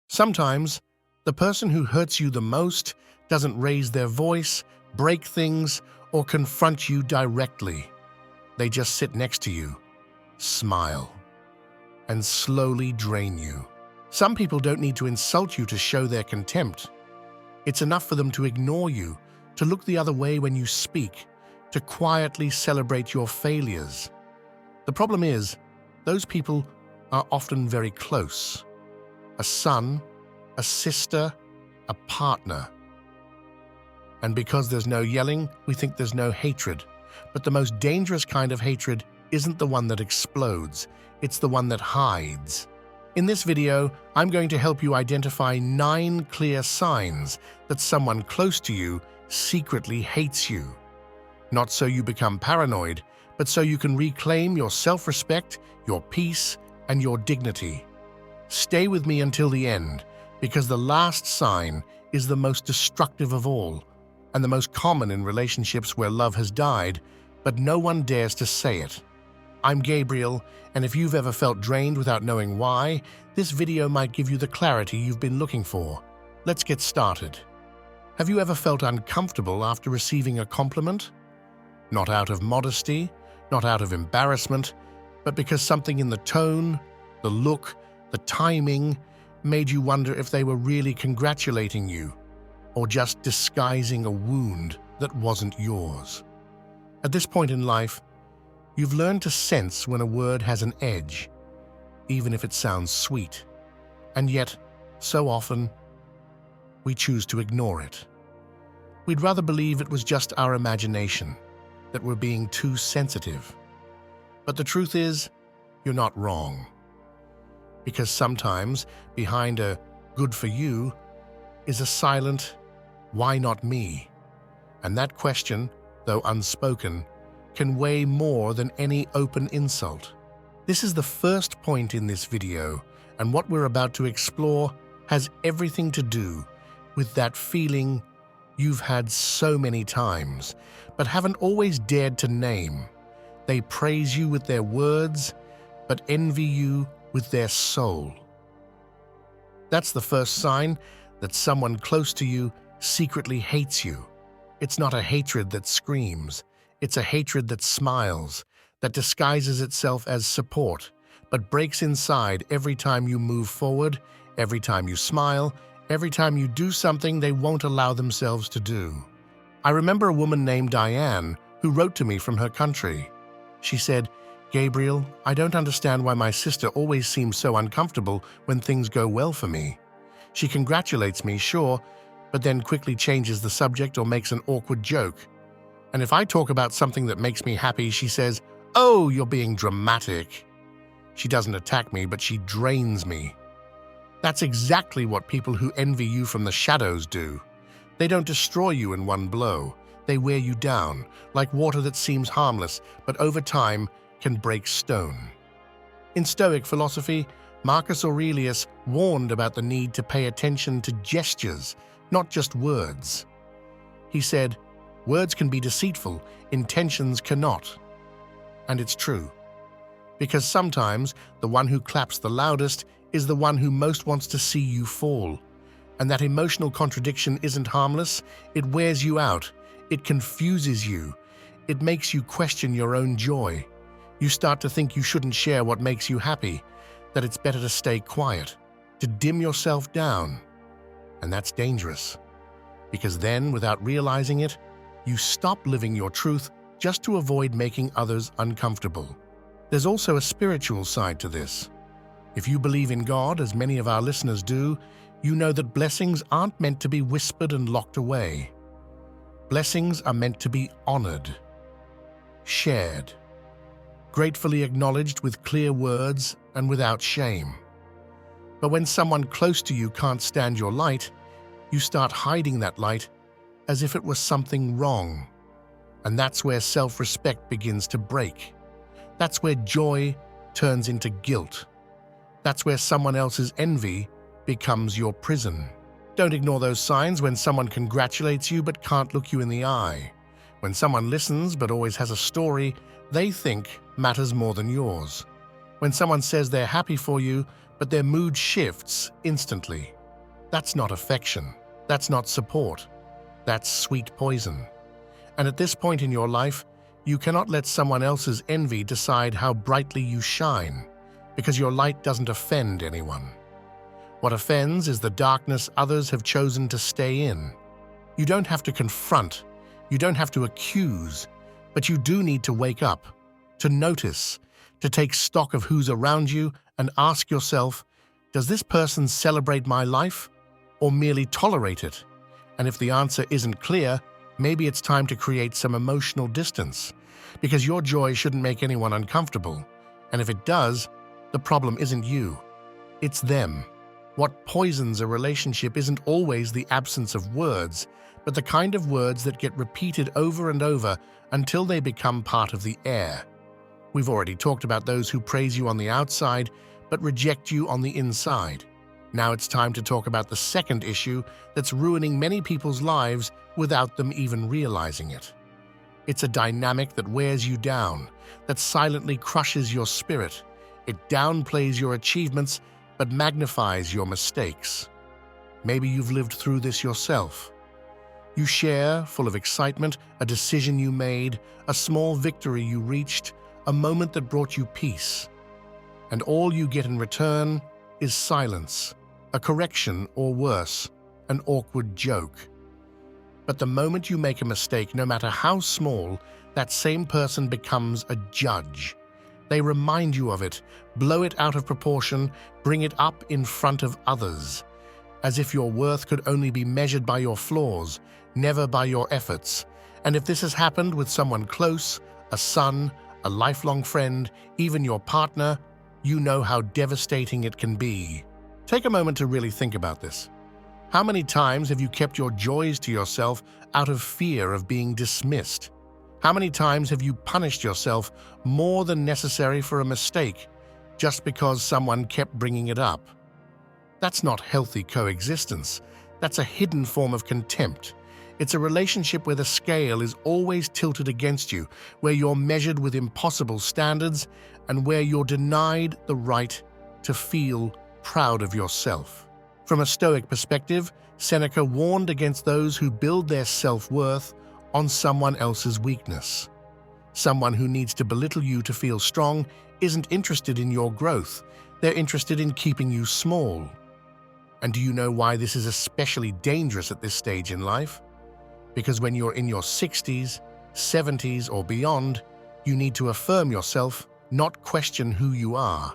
Sometimes, the person who hurts you the most doesn't raise their voice, break things, or confront you directly. They just sit next to you, smile, and slowly drain you. Some people don't need to insult you to show their contempt. It's enough for them to ignore you, to look the other way when you speak, to quietly celebrate your failures. The problem is, those people are often very close. A son, a sister, a partner. And because there's no yelling, we think there's no hatred. But the most dangerous kind of hatred isn't the one that explodes, it's the one that hides. In this video, I'm going to help you identify 9 clear signs that someone close to you secretly hates you. Not so you become paranoid, but so you can reclaim your self-respect, your peace, and your dignity. Stay with me until the end, because the last sign is the most destructive of all, and the most common in relationships where love has died, but no one dares to say it. I'm Gabriel, and if you've ever felt drained without knowing why, this video might give you the clarity you've been looking for. Let's get started. Have you ever felt uncomfortable after receiving a compliment? Not out of modesty, not out of embarrassment, but because something in the tone, the look, the timing made you wonder if they were really congratulating you, or just disguising a wound that wasn't yours. At this point in life, you've learned to sense when a word has an edge, even if it sounds sweet. And yet, so often, we choose to ignore it. We'd rather believe it was just our imagination, that we're being too sensitive. But the truth is, you're not wrong. Because sometimes, behind a "good for you" is a silent "why not me?" And that question, though unspoken, can weigh more than any open insult. This is the first point in this video, and what we're about to explore has everything to do with that feeling you've had so many times, but haven't always dared to name. They praise you with their words, but envy you with their soul. That's the first sign that someone close to you secretly hates you. It's not a hatred that screams. It's a hatred that smiles, that disguises itself as support, but breaks inside every time you move forward, every time you smile, every time you do something they won't allow themselves to do. I remember a woman named Diane who wrote to me from her country. She said, "Gabriel, I don't understand why my sister always seems so uncomfortable when things go well for me. She congratulates me, sure, but then quickly changes the subject or makes an awkward joke. And if I talk about something that makes me happy, she says, 'Oh, you're being dramatic.' She doesn't attack me, but she drains me." That's exactly what people who envy you from the shadows do. They don't destroy you in one blow. They wear you down, like water that seems harmless, but over time can break stone. In Stoic philosophy, Marcus Aurelius warned about the need to pay attention to gestures, not just words. He said, "Words can be deceitful, intentions cannot." And it's true. Because sometimes the one who claps the loudest is the one who most wants to see you fall. And that emotional contradiction isn't harmless. It wears you out. It confuses you. It makes you question your own joy. You start to think you shouldn't share what makes you happy, that it's better to stay quiet, to dim yourself down. And that's dangerous. Because then, without realizing it, you stop living your truth just to avoid making others uncomfortable. There's also a spiritual side to this. If you believe in God, as many of our listeners do, you know that blessings aren't meant to be whispered and locked away. Blessings are meant to be honored, shared, gratefully acknowledged with clear words and without shame. But when someone close to you can't stand your light, you start hiding that light as if it was something wrong. And that's where self-respect begins to break. That's where joy turns into guilt. That's where someone else's envy becomes your prison. Don't ignore those signs when someone congratulates you but can't look you in the eye. When someone listens but always has a story they think matters more than yours. When someone says they're happy for you but their mood shifts instantly. That's not affection. That's not support. That's sweet poison. And at this point in your life, you cannot let someone else's envy decide how brightly you shine, because your light doesn't offend anyone. What offends is the darkness others have chosen to stay in. You don't have to confront, you don't have to accuse, but you do need to wake up, to notice, to take stock of who's around you and ask yourself, does this person celebrate my life or merely tolerate it? And if the answer isn't clear, maybe it's time to create some emotional distance, because your joy shouldn't make anyone uncomfortable. And if it does, the problem isn't you, it's them. What poisons a relationship isn't always the absence of words, but the kind of words that get repeated over and over until they become part of the air. We've already talked about those who praise you on the outside, but reject you on the inside. Now it's time to talk about the second issue that's ruining many people's lives without them even realizing it. It's a dynamic that wears you down, that silently crushes your spirit. It downplays your achievements, but magnifies your mistakes. Maybe you've lived through this yourself. You share, full of excitement, a decision you made, a small victory you reached, a moment that brought you peace. And all you get in return is silence, a correction, or worse, an awkward joke. But the moment you make a mistake, no matter how small, that same person becomes a judge. They remind you of it, blow it out of proportion, bring it up in front of others, as if your worth could only be measured by your flaws, never by your efforts. And if this has happened with someone close, a son, a lifelong friend, even your partner, you know how devastating it can be. Take a moment to really think about this. How many times have you kept your joys to yourself out of fear of being dismissed? How many times have you punished yourself more than necessary for a mistake just because someone kept bringing it up? That's not healthy coexistence. That's a hidden form of contempt. It's a relationship where the scale is always tilted against you, where you're measured with impossible standards, and where you're denied the right to feel proud of yourself. From a Stoic perspective, Seneca warned against those who build their self-worth on someone else's weakness. Someone who needs to belittle you to feel strong isn't interested in your growth. They're interested in keeping you small. And do you know why this is especially dangerous at this stage in life? Because when you're in your 60s, 70s, or beyond, you need to affirm yourself, not question who you are.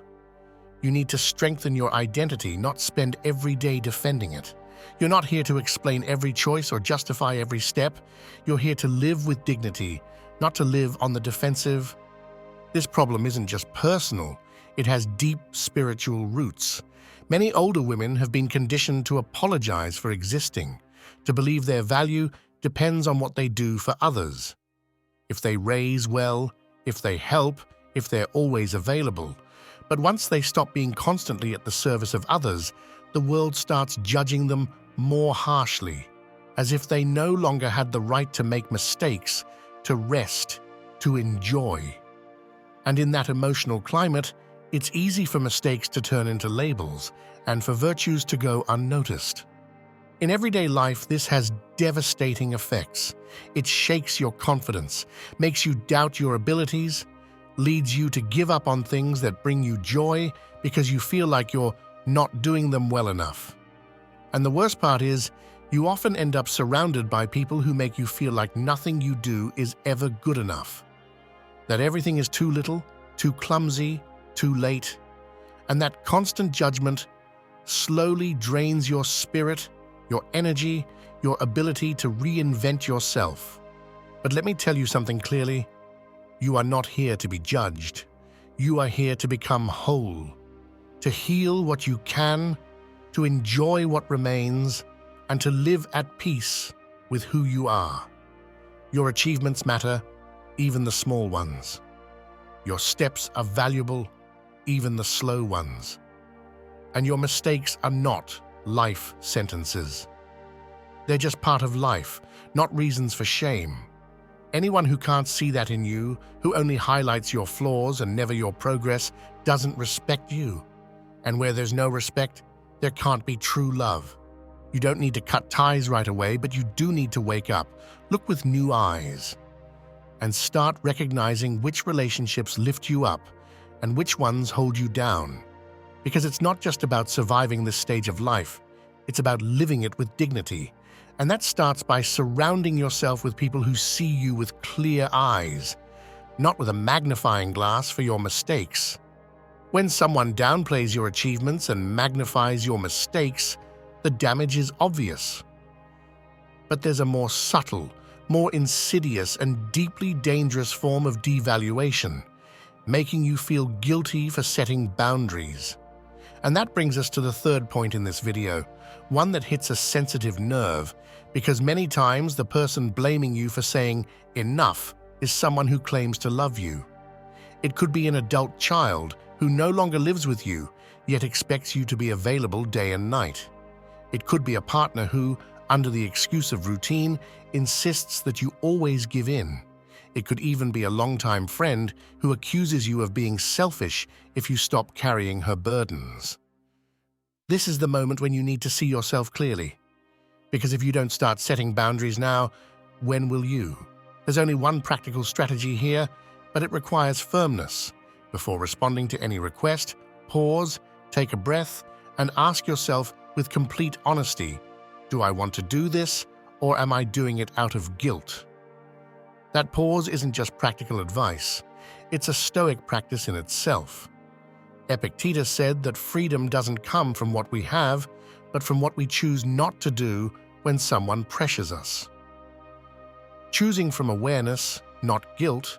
You need to strengthen your identity, not spend every day defending it. You're not here to explain every choice or justify every step. You're here to live with dignity, not to live on the defensive. This problem isn't just personal, it has deep spiritual roots. Many older women have been conditioned to apologize for existing, to believe their value depends on what they do for others. If they raise well, if they help, if they're always available. But once they stop being constantly at the service of others, the world starts judging them more harshly, as if they no longer had the right to make mistakes, to rest, to enjoy. And in that emotional climate, it's easy for mistakes to turn into labels and for virtues to go unnoticed. In everyday life, this has devastating effects. It shakes your confidence, makes you doubt your abilities, leads you to give up on things that bring you joy because you feel like you're not doing them well enough. And the worst part is, you often end up surrounded by people who make you feel like nothing you do is ever good enough. That everything is too little, too clumsy, too late. And that constant judgment slowly drains your spirit, your energy, your ability to reinvent yourself. But let me tell you something clearly. You are not here to be judged. You are here to become whole, to heal what you can, to enjoy what remains, and to live at peace with who you are. Your achievements matter, even the small ones. Your steps are valuable, even the slow ones. And your mistakes are not life sentences. They're just part of life, not reasons for shame. Anyone who can't see that in you, who only highlights your flaws and never your progress, doesn't respect you. And where there's no respect, there can't be true love. You don't need to cut ties right away, but you do need to wake up, look with new eyes, and start recognizing which relationships lift you up and which ones hold you down. Because it's not just about surviving this stage of life, it's about living it with dignity. And that starts by surrounding yourself with people who see you with clear eyes, not with a magnifying glass for your mistakes. When someone downplays your achievements and magnifies your mistakes, the damage is obvious. But there's a more subtle, more insidious and deeply dangerous form of devaluation, making you feel guilty for setting boundaries. And that brings us to the third point in this video, one that hits a sensitive nerve, because many times the person blaming you for saying enough is someone who claims to love you. It could be an adult child who no longer lives with you, yet expects you to be available day and night. It could be a partner who, under the excuse of routine, insists that you always give in. It could even be a longtime friend who accuses you of being selfish if you stop carrying her burdens. This is the moment when you need to see yourself clearly. Because if you don't start setting boundaries now, when will you? There's only one practical strategy here, but it requires firmness. Before responding to any request, pause, take a breath, and ask yourself with complete honesty, do I want to do this, or am I doing it out of guilt? That pause isn't just practical advice, it's a stoic practice in itself. Epictetus said that freedom doesn't come from what we have, but from what we choose not to do when someone pressures us. Choosing from awareness, not guilt,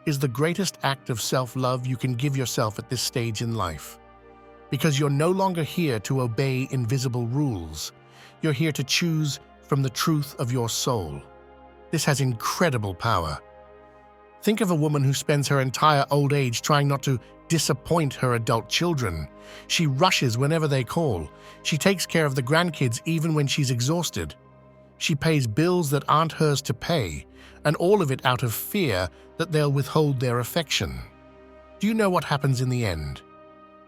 is the greatest act of self-love you can give yourself at this stage in life. Because you're no longer here to obey invisible rules. You're here to choose from the truth of your soul. This has incredible power. Think of a woman who spends her entire old age trying not to disappoint her adult children. She rushes whenever they call. She takes care of the grandkids even when she's exhausted. She pays bills that aren't hers to pay, and all of it out of fear that they'll withhold their affection. Do you know what happens in the end?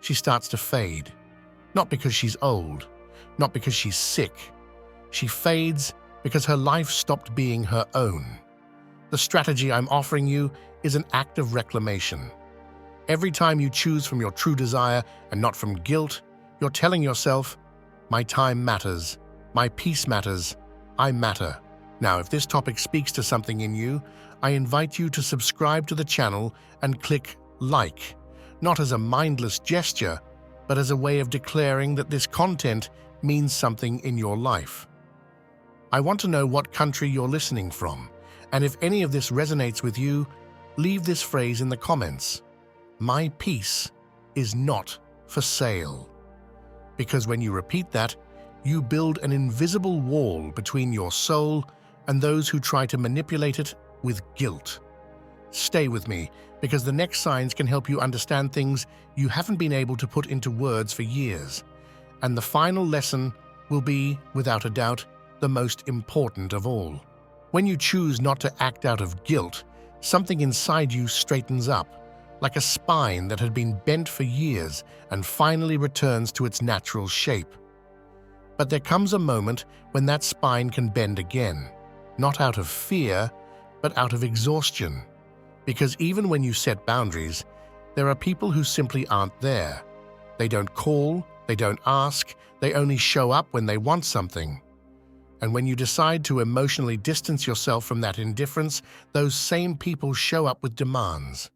She starts to fade. Not because she's old, not because she's sick. She fades because her life stopped being her own. The strategy I'm offering you is an act of reclamation. Every time you choose from your true desire and not from guilt, you're telling yourself, my time matters, my peace matters, I matter. Now, if this topic speaks to something in you, I invite you to subscribe to the channel and click like, not as a mindless gesture, but as a way of declaring that this content means something in your life. I want to know what country you're listening from, and if any of this resonates with you, leave this phrase in the comments. My peace is not for sale. Because when you repeat that, you build an invisible wall between your soul and those who try to manipulate it with guilt. Stay with me, because the next signs can help you understand things you haven't been able to put into words for years. And the final lesson will be, without a doubt, the most important of all. When you choose not to act out of guilt, something inside you straightens up, like a spine that had been bent for years and finally returns to its natural shape. But there comes a moment when that spine can bend again, not out of fear, but out of exhaustion. Because even when you set boundaries, there are people who simply aren't there. They don't call, they don't ask, they only show up when they want something. And when you decide to emotionally distance yourself from that indifference, those same people show up with demands.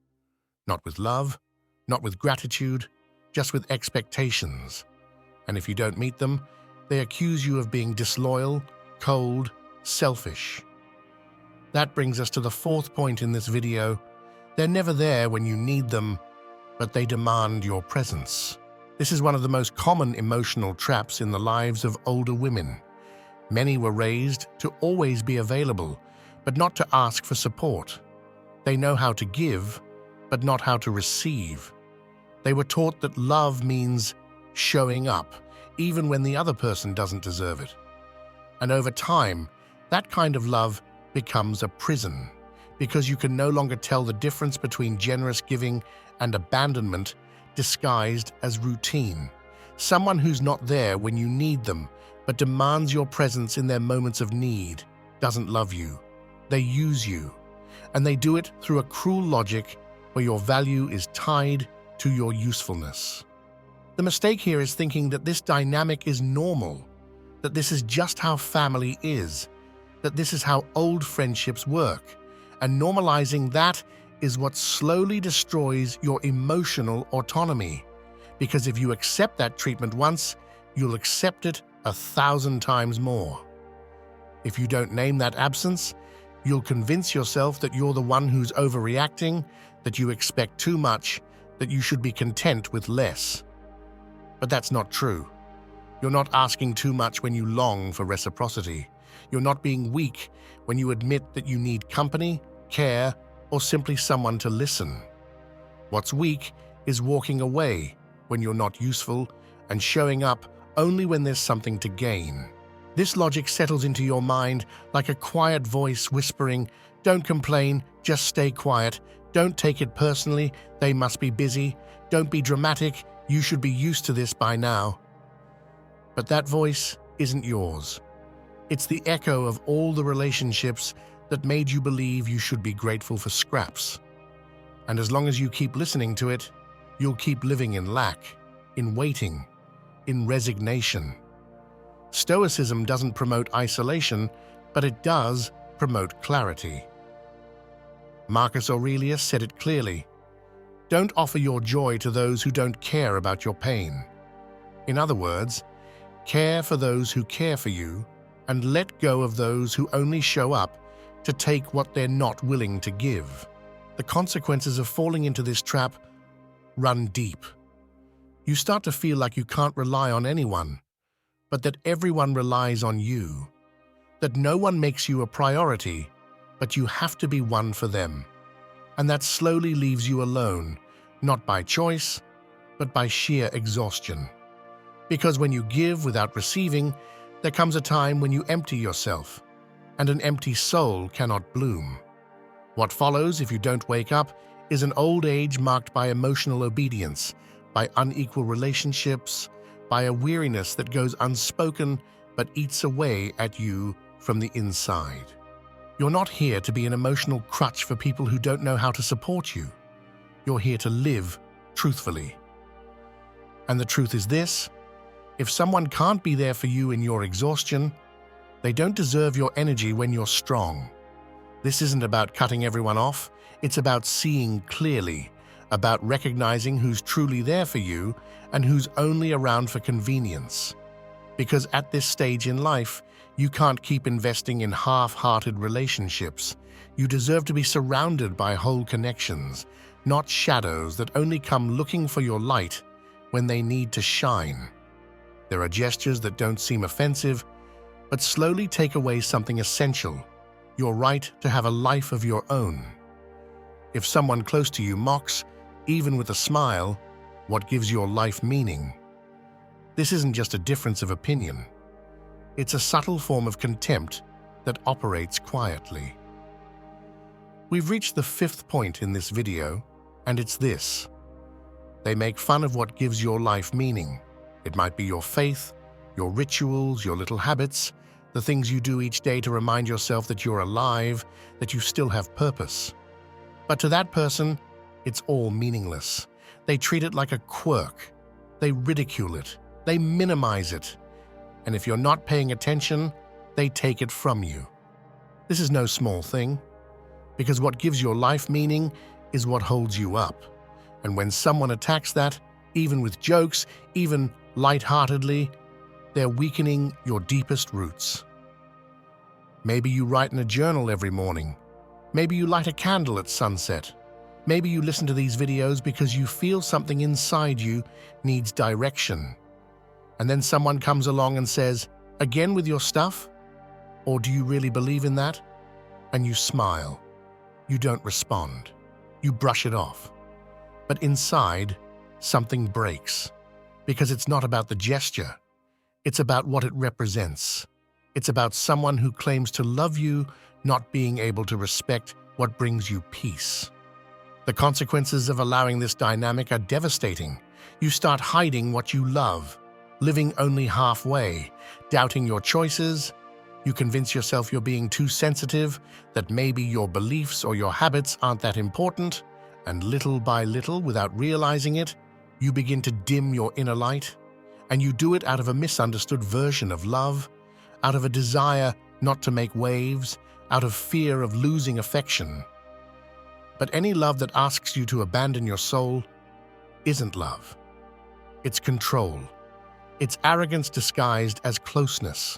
Not with love, not with gratitude, just with expectations. And if you don't meet them, they accuse you of being disloyal, cold, selfish. That brings us to the fourth point in this video. They're never there when you need them, but they demand your presence. This is one of the most common emotional traps in the lives of older women. Many were raised to always be available, but not to ask for support. They know how to give, but not how to receive. They were taught that love means showing up, even when the other person doesn't deserve it. And over time, that kind of love becomes a prison, because you can no longer tell the difference between generous giving and abandonment disguised as routine. Someone who's not there when you need them, but demands your presence in their moments of need, doesn't love you. They use you, and they do it through a cruel logic where your value is tied to your usefulness. The mistake here is thinking that this dynamic is normal, that this is just how family is, that this is how old friendships work, and normalizing that is what slowly destroys your emotional autonomy. Because if you accept that treatment once, you'll accept it 1,000 times more. If you don't name that absence, you'll convince yourself that you're the one who's overreacting, that you expect too much, that you should be content with less. But that's not true. You're not asking too much when you long for reciprocity. You're not being weak when you admit that you need company, care, or simply someone to listen. What's weak is walking away when you're not useful and showing up only when there's something to gain. This logic settles into your mind like a quiet voice whispering, "Don't complain, just stay quiet. Don't take it personally, they must be busy. Don't be dramatic, you should be used to this by now." But that voice isn't yours. It's the echo of all the relationships that made you believe you should be grateful for scraps. And as long as you keep listening to it, you'll keep living in lack, in waiting, in resignation. Stoicism doesn't promote isolation, but it does promote clarity. Marcus Aurelius said it clearly: "Don't offer your joy to those who don't care about your pain." In other words, care for those who care for you and let go of those who only show up to take what they're not willing to give. The consequences of falling into this trap run deep. You start to feel like you can't rely on anyone, but that everyone relies on you, that no one makes you a priority, but you have to be one for them. And that slowly leaves you alone, not by choice, but by sheer exhaustion. Because when you give without receiving, there comes a time when you empty yourself, and an empty soul cannot bloom. What follows if you don't wake up is an old age marked by emotional obedience, by unequal relationships, by a weariness that goes unspoken but eats away at you from the inside. You're not here to be an emotional crutch for people who don't know how to support you. You're here to live truthfully. And the truth is this: if someone can't be there for you in your exhaustion, they don't deserve your energy when you're strong. This isn't about cutting everyone off, it's about seeing clearly, about recognizing who's truly there for you and who's only around for convenience. Because at this stage in life, you can't keep investing in half-hearted relationships. You deserve to be surrounded by whole connections, not shadows that only come looking for your light when they need to shine. There are gestures that don't seem offensive, but slowly take away something essential: your right to have a life of your own. If someone close to you mocks, even with a smile, what gives your life meaning? This isn't just a difference of opinion. It's a subtle form of contempt that operates quietly. We've reached the 5th point in this video, and it's this: they make fun of what gives your life meaning. It might be your faith, your rituals, your little habits, the things you do each day to remind yourself that you're alive, that you still have purpose. But to that person, it's all meaningless. They treat it like a quirk. They ridicule it. They minimize it. And if you're not paying attention, they take it from you. This is no small thing, because what gives your life meaning is what holds you up. And when someone attacks that, even with jokes, even lightheartedly, they're weakening your deepest roots. Maybe you write in a journal every morning. Maybe you light a candle at sunset. Maybe you listen to these videos because you feel something inside you needs direction. And then someone comes along and says, "Again with your stuff? Or do you really believe in that?" And you smile. You don't respond. You brush it off. But inside, something breaks. Because it's not about the gesture. It's about what it represents. It's about someone who claims to love you, not being able to respect what brings you peace. The consequences of allowing this dynamic are devastating. You start hiding what you love, living only halfway, doubting your choices. You convince yourself you're being too sensitive, that maybe your beliefs or your habits aren't that important, and little by little, without realizing it, you begin to dim your inner light. And you do it out of a misunderstood version of love, out of a desire not to make waves, out of fear of losing affection. But any love that asks you to abandon your soul isn't love. It's control. It's arrogance disguised as closeness.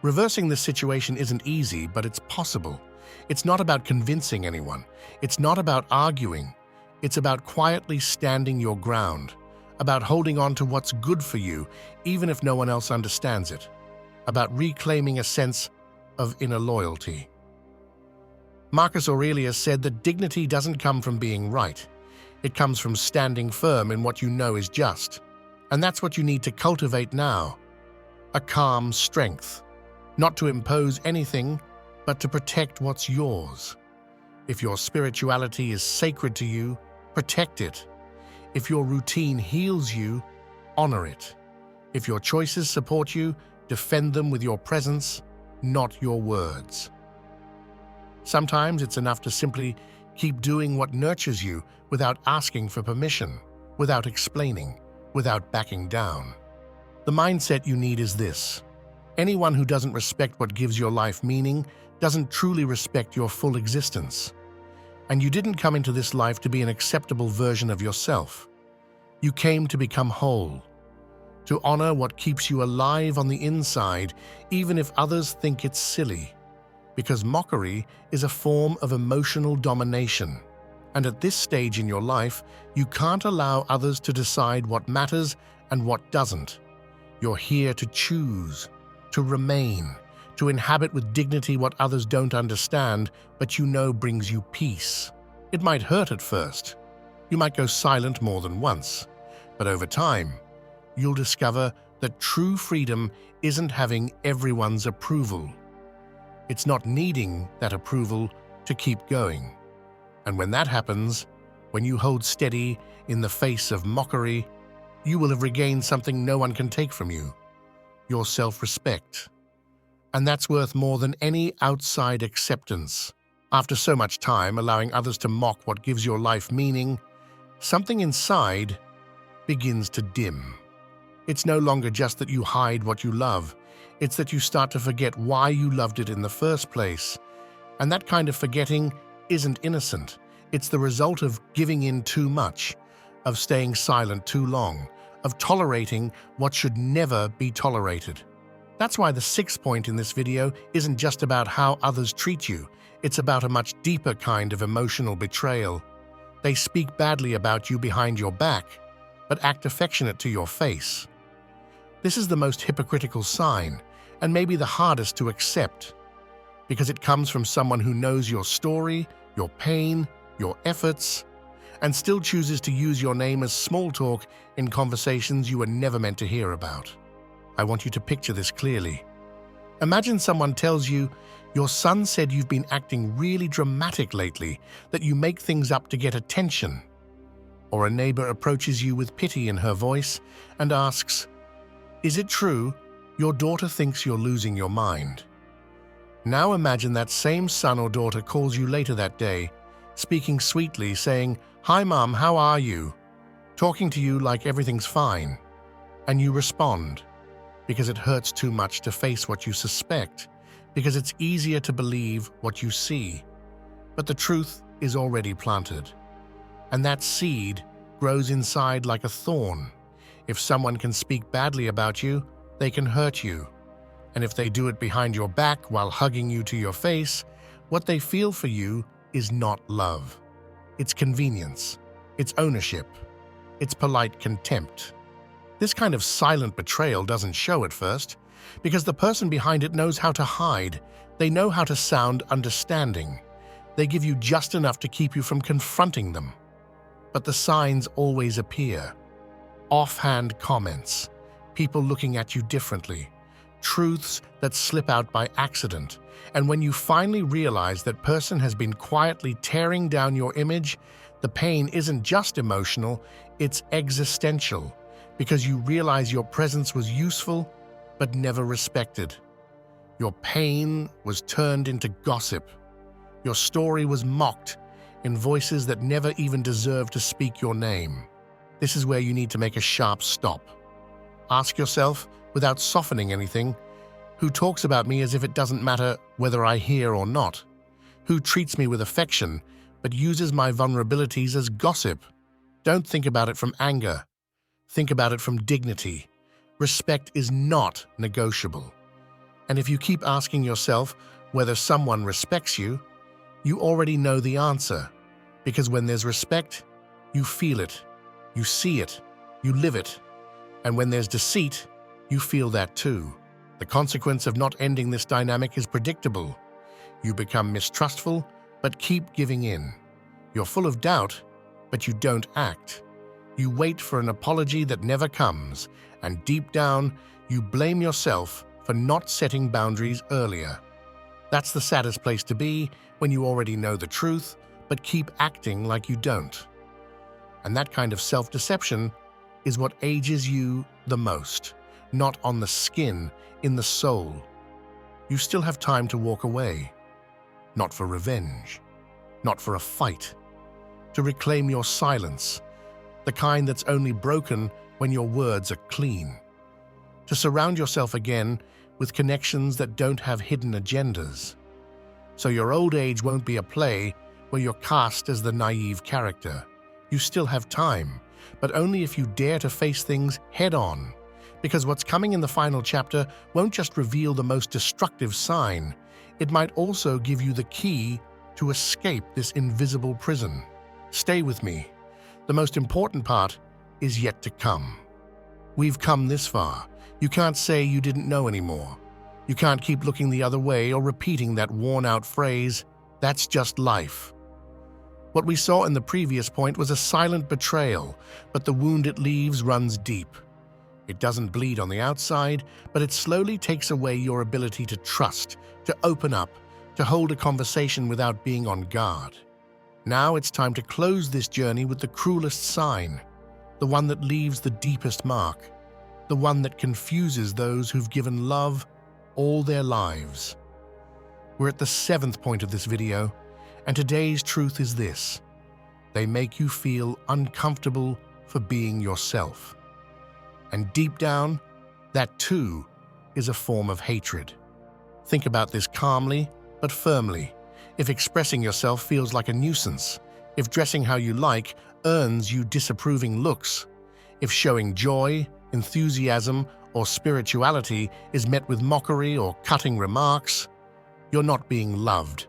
Reversing this situation isn't easy, but it's possible. It's not about convincing anyone. It's not about arguing. It's about quietly standing your ground, about holding on to what's good for you, even if no one else understands it, about reclaiming a sense of inner loyalty. Marcus Aurelius said that dignity doesn't come from being right. It comes from standing firm in what you know is just. And that's what you need to cultivate now. A calm strength. Not to impose anything, but to protect what's yours. If your spirituality is sacred to you, protect it. If your routine heals you, honor it. If your choices support you, defend them with your presence, not your words. Sometimes it's enough to simply keep doing what nurtures you without asking for permission, without explaining, without backing down. The mindset you need is this: anyone who doesn't respect what gives your life meaning doesn't truly respect your full existence. And you didn't come into this life to be an acceptable version of yourself. You came to become whole, to honor what keeps you alive on the inside, even if others think it's silly. Because mockery is a form of emotional domination. And at this stage in your life, you can't allow others to decide what matters and what doesn't. You're here to choose, to remain, to inhabit with dignity what others don't understand, but you know brings you peace. It might hurt at first. You might go silent more than once. But over time, you'll discover that true freedom isn't having everyone's approval. It's not needing that approval to keep going. And when that happens, when you hold steady in the face of mockery, you will have regained something no one can take from you: your self-respect. And that's worth more than any outside acceptance. After so much time allowing others to mock what gives your life meaning, something inside begins to dim. It's no longer just that you hide what you love. It's that you start to forget why you loved it in the first place. And that kind of forgetting isn't innocent. It's the result of giving in too much, of staying silent too long, of tolerating what should never be tolerated. That's why the sixth point in this video isn't just about how others treat you. It's about a much deeper kind of emotional betrayal. They speak badly about you behind your back, but act affectionate to your face. This is the most hypocritical sign, and maybe the hardest to accept, because it comes from someone who knows your story, your pain, your efforts, and still chooses to use your name as small talk in conversations you were never meant to hear about. I want you to picture this clearly. Imagine someone tells you, "Your son said you've been acting really dramatic lately, that you make things up to get attention." Or a neighbor approaches you with pity in her voice and asks, "Is it true? Your daughter thinks you're losing your mind." Now imagine that same son or daughter calls you later that day, speaking sweetly, saying, "Hi Mom, how are you?" Talking to you like everything's fine. And you respond, because it hurts too much to face what you suspect, because it's easier to believe what you see. But the truth is already planted. And that seed grows inside like a thorn. If someone can speak badly about you, they can hurt you. And if they do it behind your back while hugging you to your face, what they feel for you is not love. It's convenience. It's ownership. It's polite contempt. This kind of silent betrayal doesn't show at first, because the person behind it knows how to hide. They know how to sound understanding. They give you just enough to keep you from confronting them. But the signs always appear. Offhand comments, people looking at you differently, truths that slip out by accident. And when you finally realize that person has been quietly tearing down your image, the pain isn't just emotional, it's existential. because you realize your presence was useful but never respected. Your pain was turned into gossip. Your story was mocked in voices that never even deserved to speak your name. This is where you need to make a sharp stop. Ask yourself, without softening anything, who talks about me as if it doesn't matter whether I hear or not? Who treats me with affection but uses my vulnerabilities as gossip? Don't think about it from anger. Think about it from dignity. Respect is not negotiable. And if you keep asking yourself whether someone respects you, you already know the answer. Because when there's respect, you feel it, you see it, you live it. And when there's deceit, you feel that too. The consequence of not ending this dynamic is predictable. You become mistrustful, but keep giving in. You're full of doubt, but you don't act. You wait for an apology that never comes, and deep down, you blame yourself for not setting boundaries earlier. That's the saddest place to be when you already know the truth, but keep acting like you don't. And that kind of self-deception is what ages you the most, not on the skin, in the soul. You still have time to walk away, not for revenge, not for a fight, to reclaim your silence, the kind that's only broken when your words are clean, to surround yourself again with connections that don't have hidden agendas. So your old age won't be a play where you're cast as the naive character. You still have time, but only if you dare to face things head-on. Because what's coming in the final chapter won't just reveal the most destructive sign, it might also give you the key to escape this invisible prison. Stay with me. The most important part is yet to come. We've come this far. You can't say you didn't know anymore. You can't keep looking the other way or repeating that worn-out phrase, "That's just life." What we saw in the previous point was a silent betrayal, but the wound it leaves runs deep. It doesn't bleed on the outside, but it slowly takes away your ability to trust, to open up, to hold a conversation without being on guard. Now it's time to close this journey with the cruelest sign, the one that leaves the deepest mark, the one that confuses those who've given love all their lives. We're at the 7th point of this video, and today's truth is this: they make you feel uncomfortable for being yourself. And deep down, that too is a form of hatred. Think about this calmly but firmly. If expressing yourself feels like a nuisance, if dressing how you like earns you disapproving looks, if showing joy, enthusiasm, or spirituality is met with mockery or cutting remarks, you're not being loved.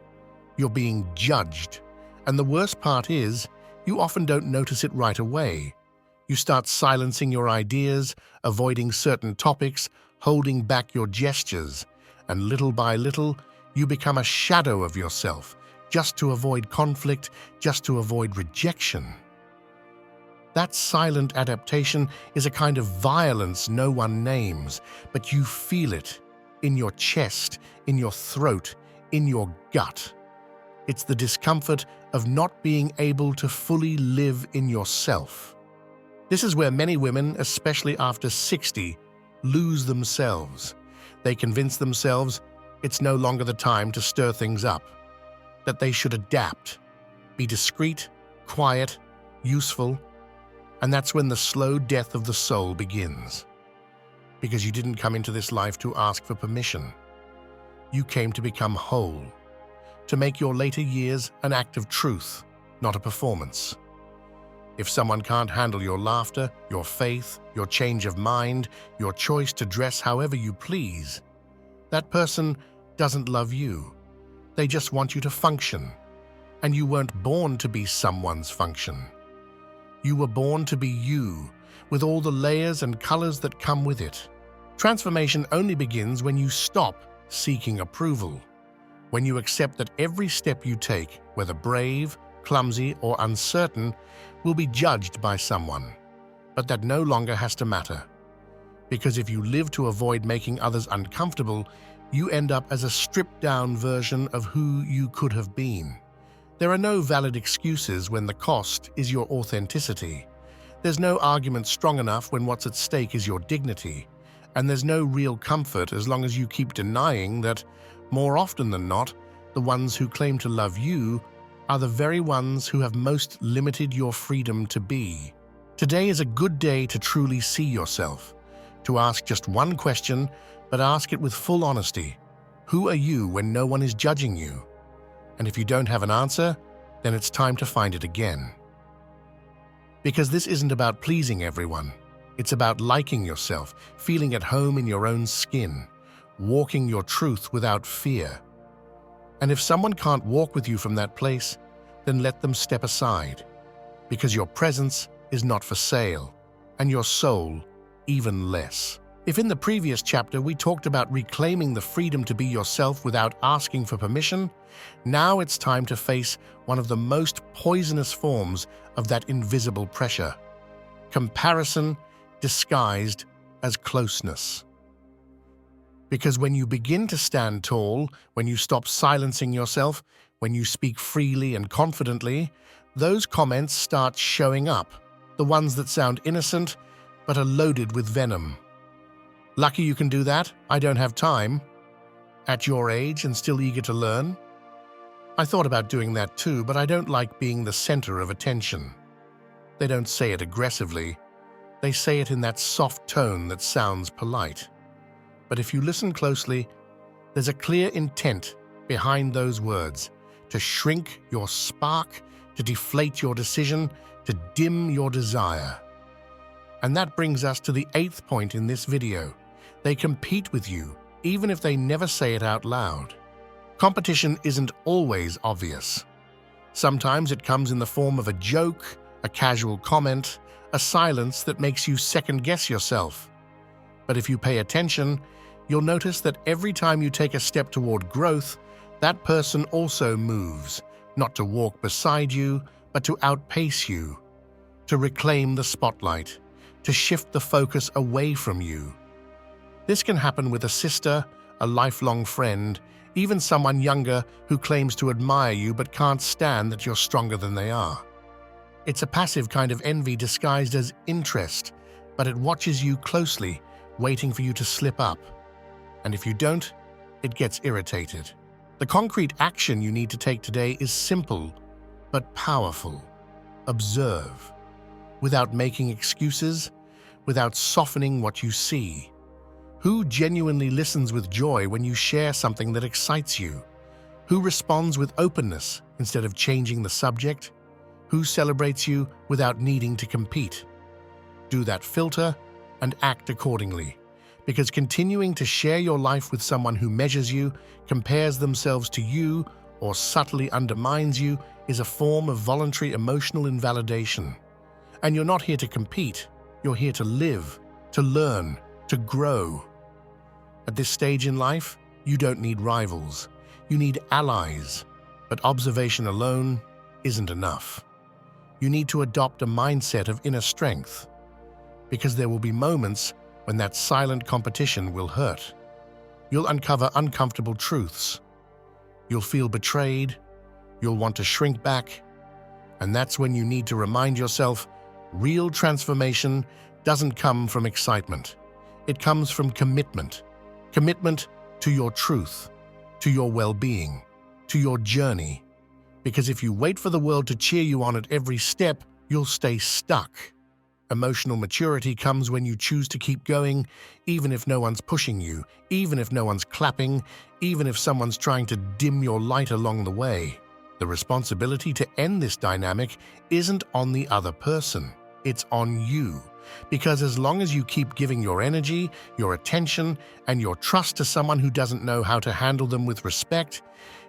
You're being judged. And the worst part is, you often don't notice it right away. You start silencing your ideas, avoiding certain topics, holding back your gestures, and little by little, you become a shadow of yourself, just to avoid conflict, just to avoid rejection. That silent adaptation is a kind of violence no one names, but you feel it in your chest, in your throat, in your gut. It's the discomfort of not being able to fully live in yourself. This is where many women, especially after 60, lose themselves. They convince themselves it's no longer the time to stir things up, that they should adapt, be discreet, quiet, useful, and that's when the slow death of the soul begins. Because you didn't come into this life to ask for permission. You came to become whole, to make your later years an act of truth, not a performance. If someone can't handle your laughter, your faith, your change of mind, your choice to dress however you please, that person doesn't love you. They just want you to function. And you weren't born to be someone's function. You were born to be you, with all the layers and colors that come with it. Transformation only begins when you stop seeking approval, when you accept that every step you take, whether brave, clumsy, or uncertain, will be judged by someone, but that no longer has to matter. Because if you live to avoid making others uncomfortable, you end up as a stripped-down version of who you could have been. There are no valid excuses when the cost is your authenticity. There's no argument strong enough when what's at stake is your dignity, and there's no real comfort as long as you keep denying that, more often than not, the ones who claim to love you are the very ones who have most limited your freedom to be. Today is a good day to truly see yourself, to ask just one question, but ask it with full honesty. Who are you when no one is judging you? And if you don't have an answer, then it's time to find it again. Because this isn't about pleasing everyone. It's about liking yourself, feeling at home in your own skin, walking your truth without fear. And if someone can't walk with you from that place, then let them step aside, because your presence is not for sale, and your soul even less. If in the previous chapter we talked about reclaiming the freedom to be yourself without asking for permission, now it's time to face one of the most poisonous forms of that invisible pressure: comparison disguised as closeness. Because when you begin to stand tall, when you stop silencing yourself, when you speak freely and confidently, those comments start showing up, the ones that sound innocent but are loaded with venom. Lucky you can do that. I don't have time. At your age and still eager to learn? I thought about doing that too, but I don't like being the center of attention. They don't say it aggressively. They say it in that soft tone that sounds polite. But if you listen closely, there's a clear intent behind those words: to shrink your spark, to deflate your decision, to dim your desire. And that brings us to the 8th point in this video. They compete with you, even if they never say it out loud. Competition isn't always obvious. Sometimes it comes in the form of a joke, a casual comment, a silence that makes you second-guess yourself. But if you pay attention, you'll notice that every time you take a step toward growth, that person also moves, not to walk beside you, but to outpace you, to reclaim the spotlight, to shift the focus away from you. This can happen with a sister, a lifelong friend, even someone younger who claims to admire you but can't stand that you're stronger than they are. It's a passive kind of envy disguised as interest, but it watches you closely, waiting for you to slip up. And if you don't, it gets irritated. The concrete action you need to take today is simple, but powerful. Observe, without making excuses, without softening what you see. Who genuinely listens with joy when you share something that excites you? Who responds with openness instead of changing the subject? Who celebrates you without needing to compete? Do that filter and act accordingly, because continuing to share your life with someone who measures you, compares themselves to you, or subtly undermines you is a form of voluntary emotional invalidation. And you're not here to compete, you're here to live, to learn, to grow. At this stage in life, you don't need rivals, you need allies, but observation alone isn't enough. You need to adopt a mindset of inner strength, because there will be moments when that silent competition will hurt. You'll uncover uncomfortable truths. You'll feel betrayed. You'll want to shrink back. And that's when you need to remind yourself, real transformation doesn't come from excitement. It comes from commitment. Commitment to your truth, to your well-being, to your journey. Because if you wait for the world to cheer you on at every step, you'll stay stuck. Emotional maturity comes when you choose to keep going, even if no one's pushing you, even if no one's clapping, even if someone's trying to dim your light along the way. The responsibility to end this dynamic isn't on the other person, it's on you. Because as long as you keep giving your energy, your attention, and your trust to someone who doesn't know how to handle them with respect,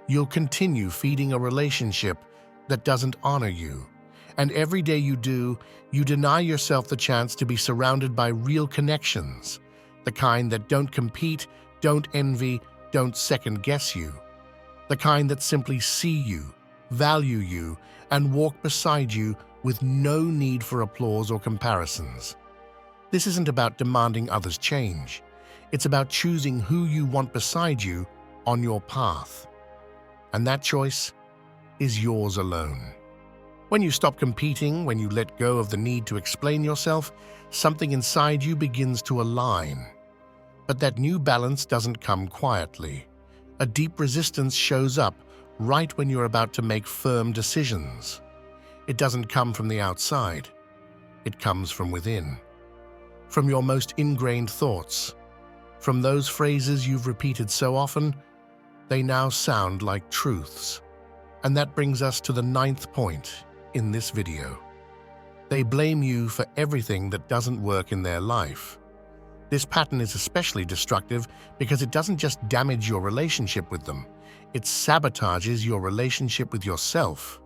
you'll continue feeding a relationship that doesn't honor you. And every day you do, you deny yourself the chance to be surrounded by real connections, the kind that don't compete, don't envy, don't second-guess you, the kind that simply see you, value you, and walk beside you with no need for applause or comparisons. This isn't about demanding others change. It's about choosing who you want beside you on your path. And that choice is yours alone. When you stop competing, when you let go of the need to explain yourself, something inside you begins to align. But that new balance doesn't come quietly. A deep resistance shows up right when you're about to make firm decisions. It doesn't come from the outside. It comes from within. From your most ingrained thoughts. From those phrases you've repeated so often, they now sound like truths. And that brings us to the 9th point in this video. They blame you for everything that doesn't work in their life. This pattern is especially destructive because it doesn't just damage your relationship with them, it sabotages your relationship with yourself.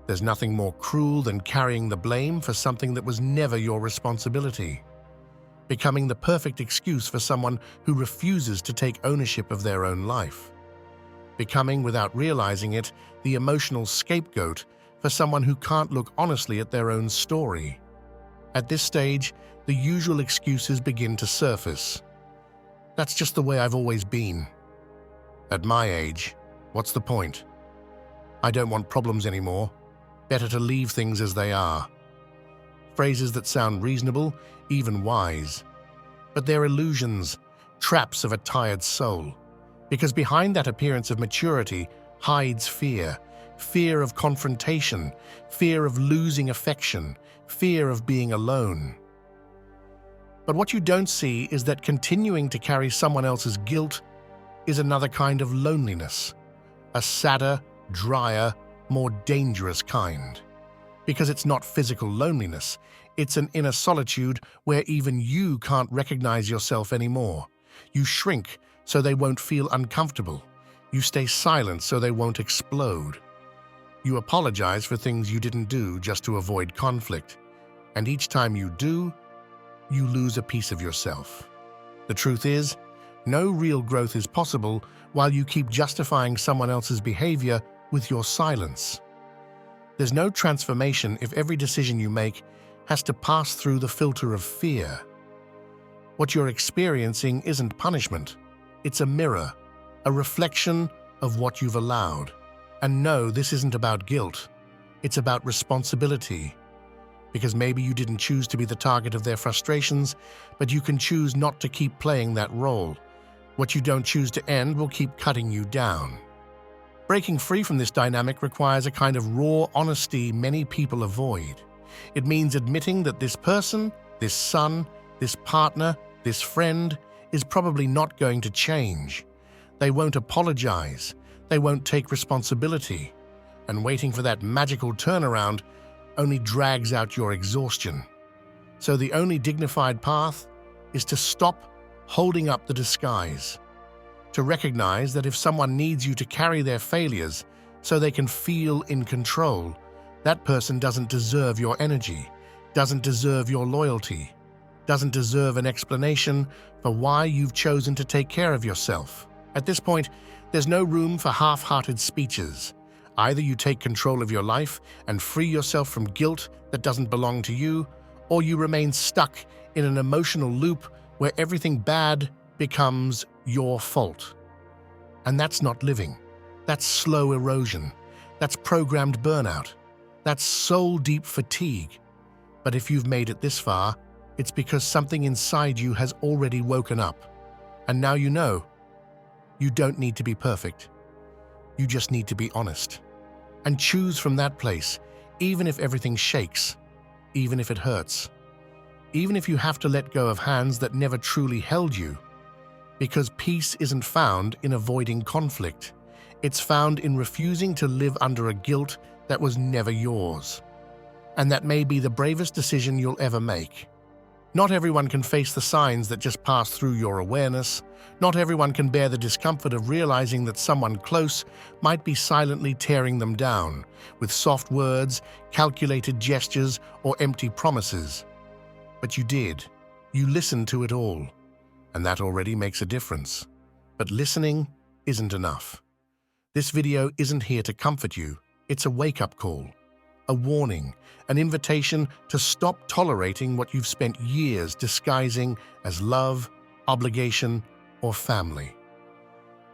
There's nothing more cruel than carrying the blame for something that was never your responsibility. Becoming the perfect excuse for someone who refuses to take ownership of their own life. Becoming, without realizing it, the emotional scapegoat for someone who can't look honestly at their own story. At this stage, the usual excuses begin to surface. That's just the way I've always been. At my age, what's the point? I don't want problems anymore. Better to leave things as they are. Phrases that sound reasonable, even wise. But they're illusions, traps of a tired soul. Because behind that appearance of maturity hides fear. Fear of confrontation, fear of losing affection, fear of being alone. But what you don't see is that continuing to carry someone else's guilt is another kind of loneliness. A sadder, drier, more dangerous kind. Because it's not physical loneliness, it's an inner solitude where even you can't recognize yourself anymore. You shrink so they won't feel uncomfortable. You stay silent so they won't explode. You apologize for things you didn't do just to avoid conflict. And each time you do, you lose a piece of yourself. The truth is, no real growth is possible while you keep justifying someone else's behavior with your silence. There's no transformation if every decision you make has to pass through the filter of fear. What you're experiencing isn't punishment. It's a mirror, a reflection of what you've allowed. And no, this isn't about guilt. It's about responsibility. Because maybe you didn't choose to be the target of their frustrations, but you can choose not to keep playing that role. What you don't choose to end will keep cutting you down. Breaking free from this dynamic requires a kind of raw honesty many people avoid. It means admitting that this person, this son, this partner, this friend is probably not going to change. They won't apologize. They won't take responsibility. And waiting for that magical turnaround only drags out your exhaustion. So the only dignified path is to stop holding up the disguise. To recognize that if someone needs you to carry their failures so they can feel in control, that person doesn't deserve your energy, doesn't deserve your loyalty, doesn't deserve an explanation for why you've chosen to take care of yourself. At this point, there's no room for half-hearted speeches. Either you take control of your life and free yourself from guilt that doesn't belong to you, or you remain stuck in an emotional loop where everything bad becomes your fault. And that's not living. That's slow erosion. That's programmed burnout. That's soul-deep fatigue. But if you've made it this far, it's because something inside you has already woken up. And now you know. You don't need to be perfect. You just need to be honest. And choose from that place, even if everything shakes, even if it hurts, even if you have to let go of hands that never truly held you. Because peace isn't found in avoiding conflict. It's found in refusing to live under a guilt that was never yours. And that may be the bravest decision you'll ever make. Not everyone can face the signs that just pass through your awareness. Not everyone can bear the discomfort of realizing that someone close might be silently tearing them down with soft words, calculated gestures, or empty promises. But you did. You listened to it all. And that already makes a difference. But listening isn't enough. This video isn't here to comfort you. It's a wake-up call, a warning, an invitation to stop tolerating what you've spent years disguising as love, obligation, or family.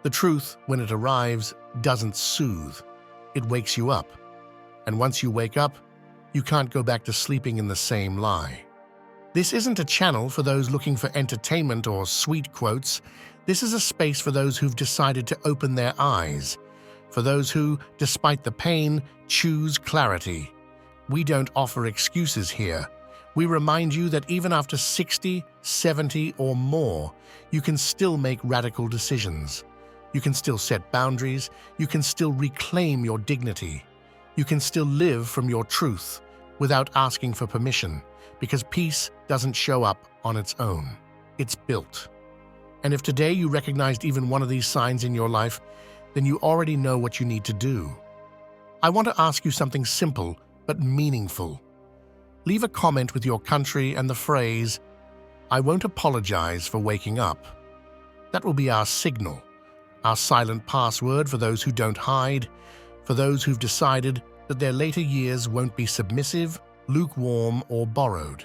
The truth, when it arrives, doesn't soothe. It wakes you up. And once you wake up, you can't go back to sleeping in the same lie. This isn't a channel for those looking for entertainment or sweet quotes. This is a space for those who've decided to open their eyes, for those who, despite the pain, choose clarity. We don't offer excuses here. We remind you that even after 60, 70, or more, you can still make radical decisions. You can still set boundaries. You can still reclaim your dignity. You can still live from your truth without asking for permission, because peace doesn't show up on its own. It's built. And if today you recognized even one of these signs in your life, then you already know what you need to do. I want to ask you something simple but meaningful. Leave a comment with your country and the phrase, "I won't apologize for waking up." That will be our signal, our silent password for those who don't hide, for those who've decided that their later years won't be submissive, lukewarm, or borrowed.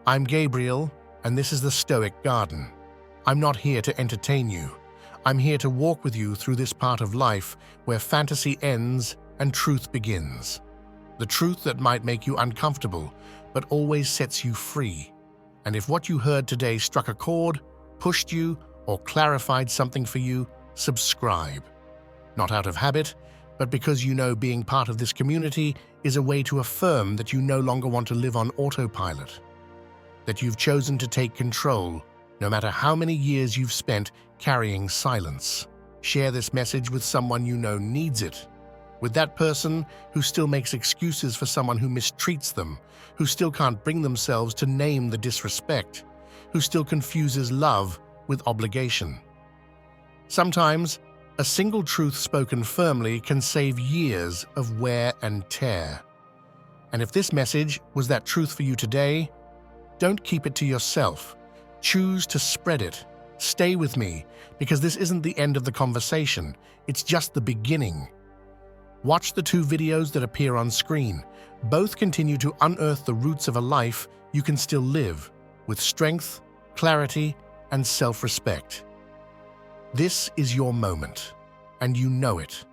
I'm Gabriel, and this is the Stoic Garden. I'm not here to entertain you. I'm here to walk with you through this part of life where fantasy ends and truth begins. The truth that might make you uncomfortable, but always sets you free. And if what you heard today struck a chord, pushed you, or clarified something for you, subscribe. Not out of habit, but because you know being part of this community is a way to affirm that you no longer want to live on autopilot, that you've chosen to take control, no matter how many years you've spent carrying silence. Share this message with someone you know needs it, with that person who still makes excuses for someone who mistreats them, who still can't bring themselves to name the disrespect, who still confuses love with obligation. Sometimes, a single truth spoken firmly can save years of wear and tear. And if this message was that truth for you today, don't keep it to yourself. Choose to spread it. Stay with me, because this isn't the end of the conversation. It's just the beginning. Watch the 2 videos that appear on screen. Both continue to unearth the roots of a life you can still live, with strength, clarity, and self-respect. This is your moment, and you know it.